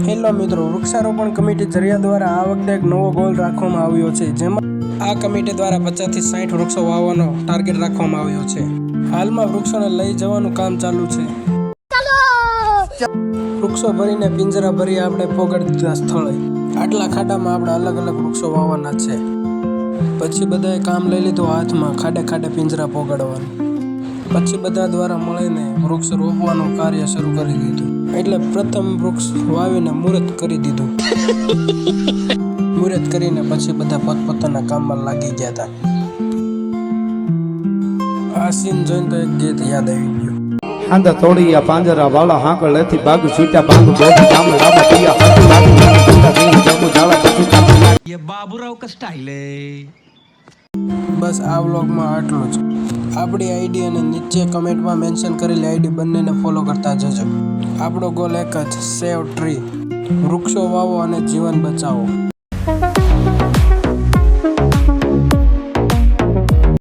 Hello મિત્રો, વૃક્ષારોપણ committee Jariya દ્વારા આ વખતે એક નવો ગોલ રાખવામાં આવ્યો છે, જેમાં આ કમિટી દ્વારા 50 થી 60 વૃક્ષો વાવવાનો ટાર્ગેટ રાખવામાં આવ્યો છે. હાલમાં વૃક્ષોને લઈ જવાનું કામ ચાલુ છે. વૃક્ષો ભરીને પિંજરા ભરી આપણે પોગાડી દીધા સ્થળે. આટલા ખાડામાં આપણે અલગ અલગ વૃક્ષો વાવવાના છે. પછી બધાએ કામ લઈ લીધું હાથમાં, ખાડે ખાડે પિંજરા પોગાડવાનું. પછી બધા દ્વારા મળીને વૃક્ષ રોપવાનું કાર્ય શરૂ કરી દીધું. એટલે પ્રથમ વૃક્ષ વાવીને મુહૂર્ત કરી દીધું. મુહૂર્ત કરીને પછી બધા પોતપોતાના કામમાં લાગી ગયા હતા. આ સીન જોઈને તો એક ગીત યાદ આવી ગયું. આંધા તોડિયા પાંજરા વાળા હાંકળ લેથી બાગ છૂટા બાંગ બોધ જામ રામ પિયા હાથ લાગી છૂટા ગઈ જમુ જાળા છૂટા ये बाबूराव का स्टाइल है. બસ આ વ્લોગમાં આટલું જ. આપણી આઈડી અને નીચે કમેન્ટમાં મેન્શન કરેલી આઈડી બંનેને ફોલો કરતા જજો. આપણો ગોલ એક જ, સેવ ટ્રી. વૃક્ષો વાવો અને જીવન બચાવો.